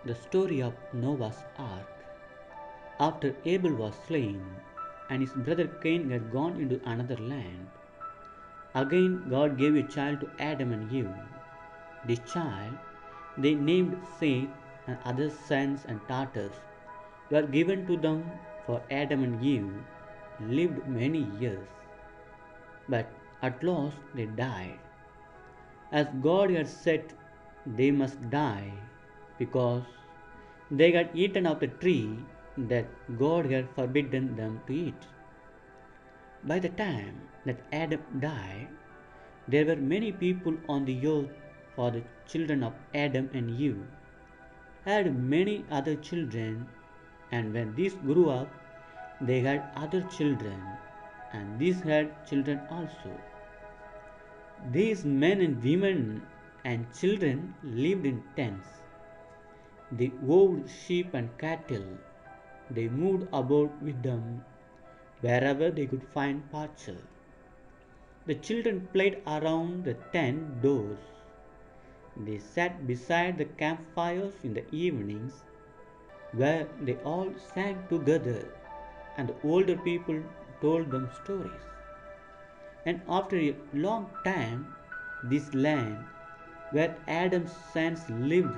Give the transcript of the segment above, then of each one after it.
The story of Noah's Ark. After Abel was slain and his brother Cain had gone into another land, again God gave a child to Adam and Eve. This child they named Seth, and other sons and daughters were given to them, for Adam and Eve lived many years. But at last they died. As God had said, they must die because they had eaten of the tree that God had forbidden them to eat. By the time that Adam died, there were many people on the earth, for the children of Adam and Eve had many other children, and when these grew up, they had other children, and these had children also. These men and women and children lived in tents. They owned sheep and cattle. They moved about with them wherever they could find pasture. The children played around the tent doors. They sat beside the campfires in the evenings, where they all sang together, and the older people told them stories. And after a long time, this land where Adam's sons lived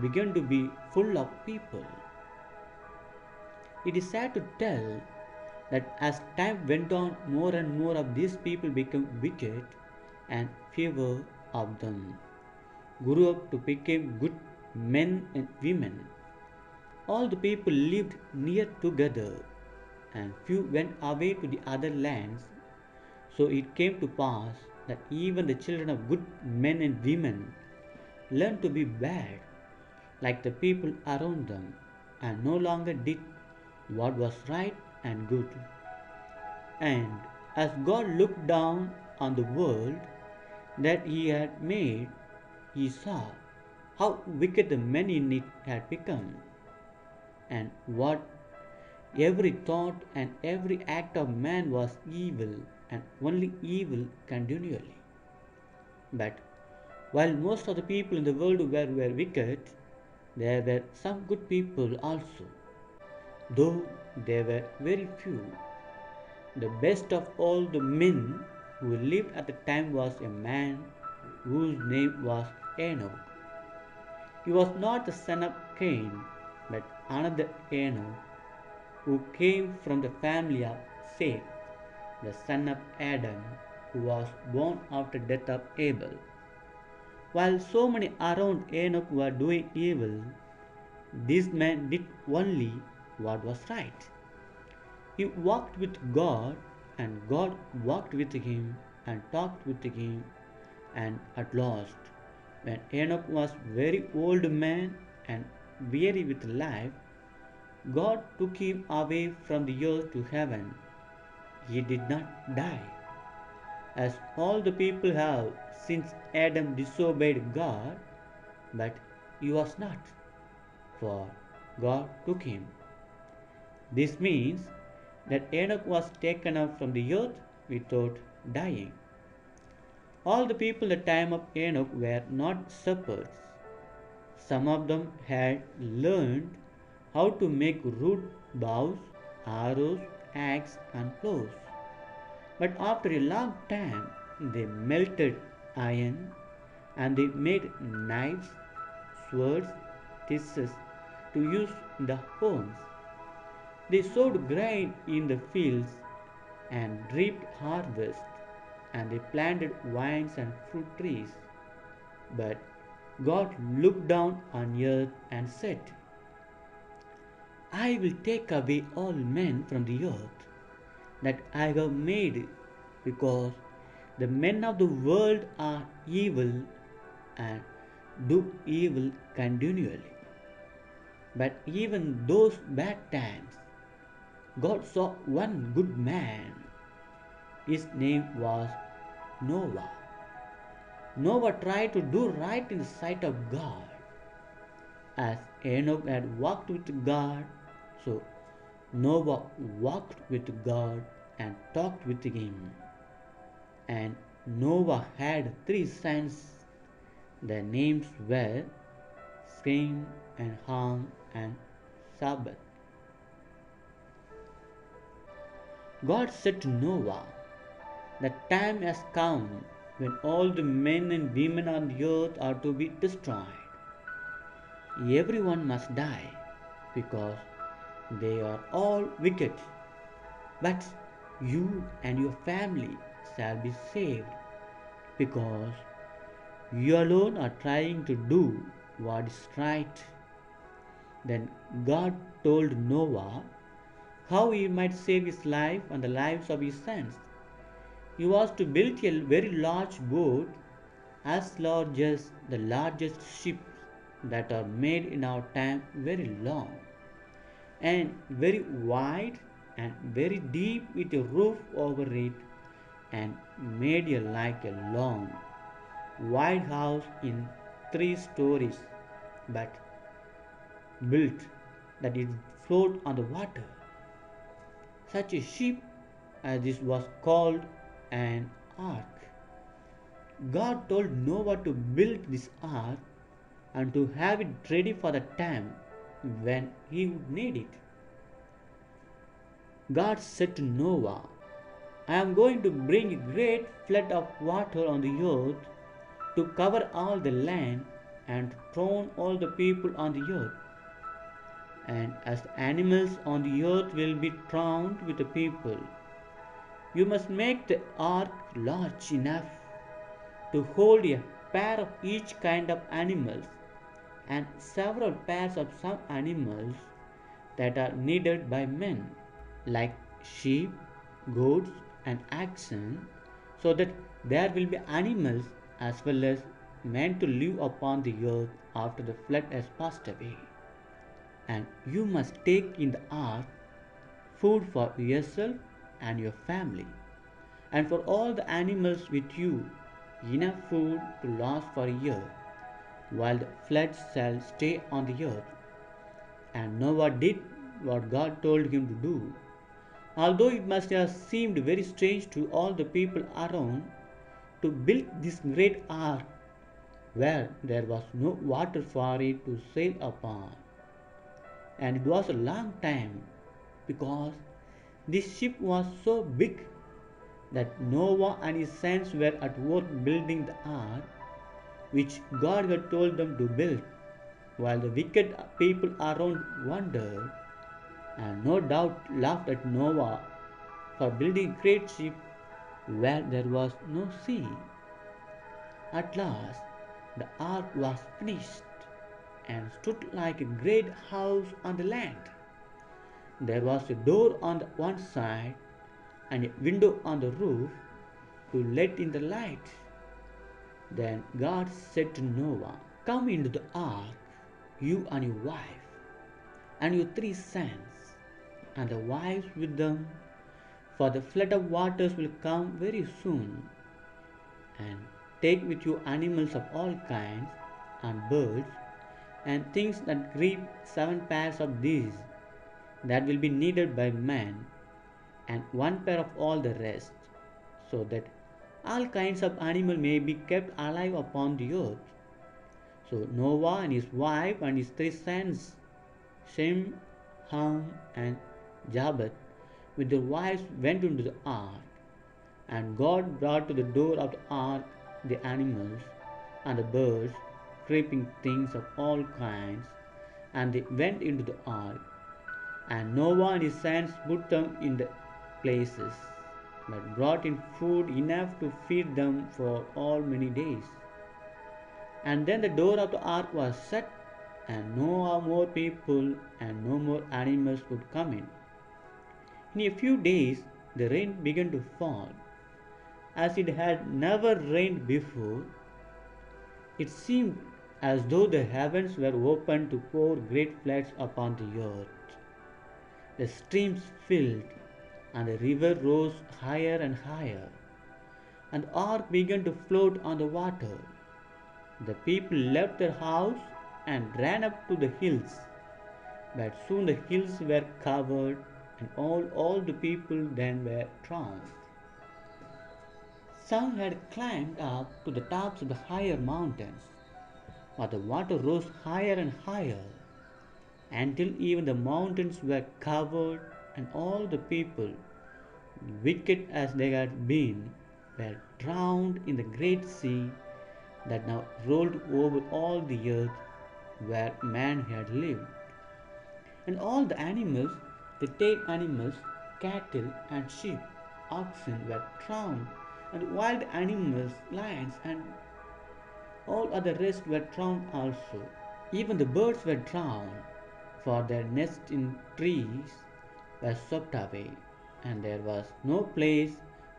began to be full of people. It is sad to tell that as time went on, more and more of these people became wicked, and fewer of them grew up to become good men and women. All the people lived near together, and few went away to the other lands. So it came to pass that even the children of good men and women learned to be bad, like the people around them, and no longer did what was right and good. And as God looked down on the world that He had made, He saw how wicked the men in it had become, and what every thought and every act of man was evil, and only evil continually. But while most of the people in the world were wicked, there were some good people also, though they were very few. The best of all the men who lived at the time was a man whose name was Enoch. He was not the son of Cain, but another Enoch, who came from the family of Seth, the son of Adam, who was born after death of Abel. While so many around Enoch were doing evil, this man did only what was right. He walked with God, and God walked with him and talked with him. And at last, when Enoch was very old man and weary with life, God took him away from the earth to heaven. He did not die, as all the people have since Adam disobeyed God, but he was not, for God took him. This means that Enoch was taken up from the earth without dying. All the people at the time of Enoch were not shepherds. Some of them had learned how to make rude bows, arrows, axes, and plows. But after a long time, they melted iron and they made knives, swords, tissues to use in the homes. They sowed grain in the fields and reaped harvest, and they planted vines and fruit trees. But God looked down on earth and said, I will take away all men from the earth that I have made, because the men of the world are evil and do evil continually. But even those bad times, God saw one good man. His name was Noah. Noah tried to do right in the sight of God. As Enoch had walked with God, so Noah walked with God and talked with him. And Noah had three sons. Their names were Shem, and Ham and Sabbath. God said to Noah, "The time has come when all the men and women on the earth are to be destroyed. Everyone must die because they are all wicked. But you and your family shall be saved because you alone are trying to do what is right." Then God told Noah how he might save his life and the lives of his sons. He was to build a very large boat, as large as the largest ships that are made in our time, very long and very wide and very deep, with a roof over it, and made a like a long wide house in 3 stories, but built that it float on the water. Such a ship as this was called an ark. God told Noah to build this ark and to have it ready for the time when he would need it. God said to Noah, "I am going to bring a great flood of water on the earth to cover all the land and to drown all the people on the earth. And as the animals on the earth will be drowned with the people, you must make the ark large enough to hold a pair of each kind of animals and several pairs of some animals that are needed by men, like sheep, goats, and oxen, so that there will be animals as well as men to live upon the earth after the flood has passed away. And you must take in the ark food for yourself and your family, and for all the animals with you, enough food to last for a year, while the flood shall stay on the earth." And Noah did what God told him to do. Although it must have seemed very strange to all the people around to build this great ark where there was no water for it to sail upon. And it was a long time because this ship was so big that Noah and his sons were at work building the ark which God had told them to build, while the wicked people around wondered and no doubt laughed at Noah for building a great ship where there was no sea. At last, the ark was finished and stood like a great house on the land. There was a door on the one side and a window on the roof to let in the light. Then God said to Noah, "Come into the ark, you and your wife, and your 3 sons, and the wives with them, for the flood of waters will come very soon. And take with you animals of all kinds, and birds, and things that creep, 7 pairs of these, that will be needed by man, and 1 pair of all the rest, so that all kinds of animal may be kept alive upon the earth." So Noah and his wife and his 3 sons, Shem, Ham, and Japheth, with their wives went into the ark. And God brought to the door of the ark the animals and the birds, creeping things of all kinds, and they went into the ark. And Noah and his sons put them in the places, but brought in food enough to feed them for all many days. And then the door of the ark was shut, and no more people and no more animals could come in. In a few days the rain began to fall, as it had never rained before. It seemed as though the heavens were opened to pour great floods upon the earth. The streams filled, and the river rose higher and higher, and the ark began to float on the water. The people left their house and ran up to the hills, but soon the hills were covered, and all the people then were drowned. Some had climbed up to the tops of the higher mountains, but the water rose higher and higher, until even the mountains were covered, and all the people, wicked as they had been, were drowned in the great sea that now rolled over all the earth where man had lived. And all the animals, the tame animals, cattle and sheep, oxen were drowned, and wild animals, lions, and all other rest were drowned also. Even the birds were drowned, for their nests in trees were swept away, and there was no place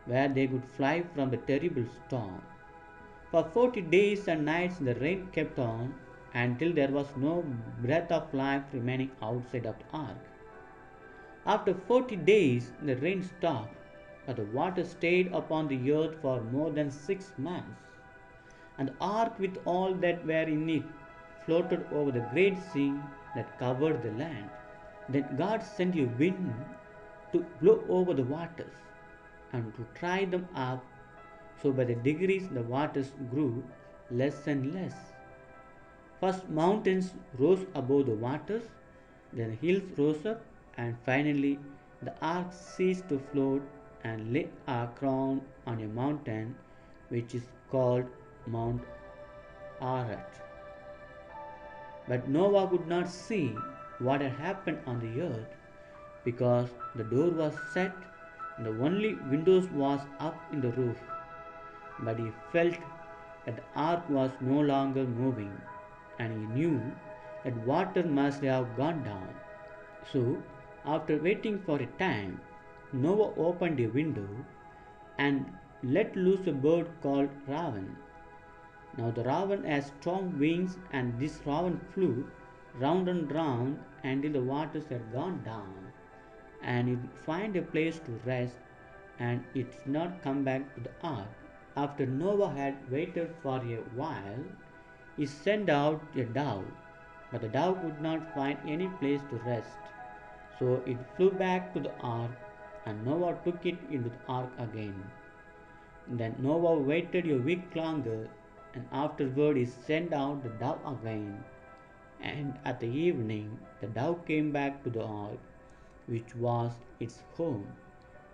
where they could fly from the terrible storm. For 40 days and nights the rain kept on, until there was no breath of life remaining outside of the ark. After 40 days the rain stopped, but the water stayed upon the earth for more than 6 months. And the ark with all that were in it floated over the great sea that covered the land. Then God sent a wind to blow over the waters and to dry them up, so by the degrees the waters grew less and less. First mountains rose above the waters, then hills rose up, and finally the ark ceased to float and lay crowned on a mountain which is called Mount Ararat. But Noah could not see what had happened on the earth, because the door was shut and the only windows was up in the roof. But he felt that the ark was no longer moving, and he knew that water must have gone down. So, after waiting for a time, Noah opened a window and let loose a bird called raven. Now the raven has strong wings, and this raven flew round and round until the waters had gone down, and it find a place to rest, and it did not come back to the ark. After Noah had waited for a while, he sent out a dove, but the dove could not find any place to rest. So it flew back to the ark, and Noah took it into the ark again. Then Noah waited a week longer, and afterward he sent out the dove again. And at the evening the dove came back to the ark, which was its home,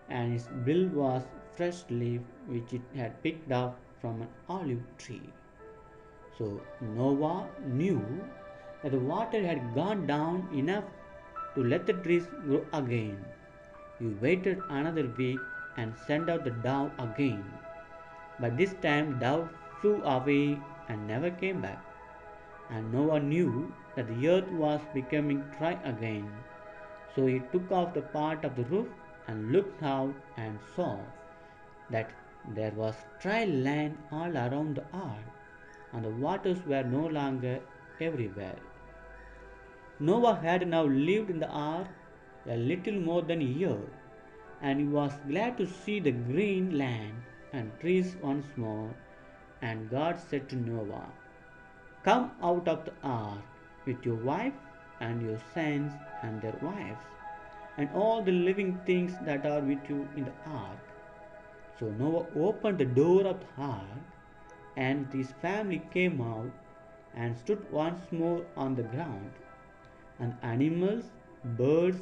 and its bill was fresh leaf which it had picked up from an olive tree. So Noah knew that the water had gone down enough to let the trees grow again. He waited another week and sent out the dove again. But this time the dove flew away and never came back. And Noah knew that the earth was becoming dry again. So he took off the part of the roof and looked out and saw that there was dry land all around the ark, and the waters were no longer everywhere. Noah had now lived in the ark a little more than a year, and he was glad to see the green land and trees once more. And God said to Noah, "Come out of the ark with your wife and your sons and their wives, and all the living things that are with you in the ark." So Noah opened the door of the ark, and his family came out and stood once more on the ground. And animals, birds,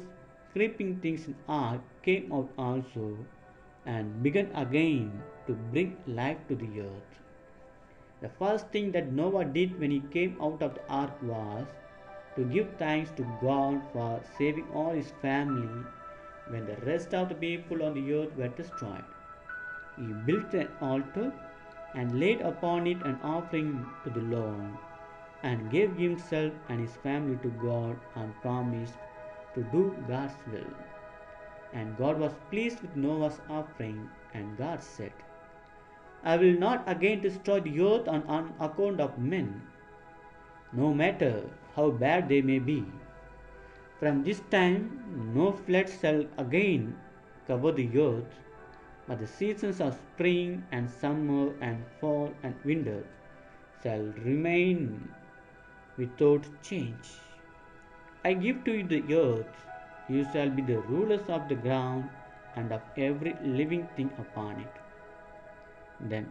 creeping things in the ark came out also, and began again to bring life to the earth. The first thing that Noah did when he came out of the ark was to give thanks to God for saving all his family when the rest of the people on the earth were destroyed. He built an altar and laid upon it an offering to the Lord, and gave himself and his family to God, and promised to do God's will. And God was pleased with Noah's offering, and God said, "I will not again destroy the earth on account of men, no matter how bad they may be. From this time no flood shall again cover the earth, but the seasons of spring and summer and fall and winter shall remain without change. I give to you the earth, you shall be the rulers of the ground and of every living thing upon it." Then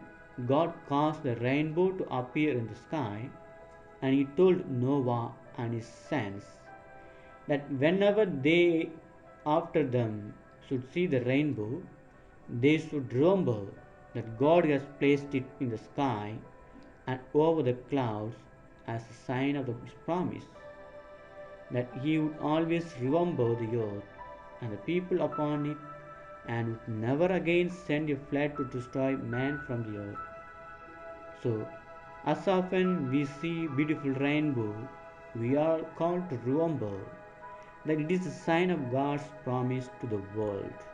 God caused the rainbow to appear in the sky, and he told Noah and his sons, that whenever they after them should see the rainbow, they should remember that God has placed it in the sky and over the clouds as a sign of His promise, that He would always remember the earth and the people upon it, and would never again send a flood to destroy man from the earth. So, as often we see beautiful rainbow, we are called to remember that it is a sign of God's promise to the world.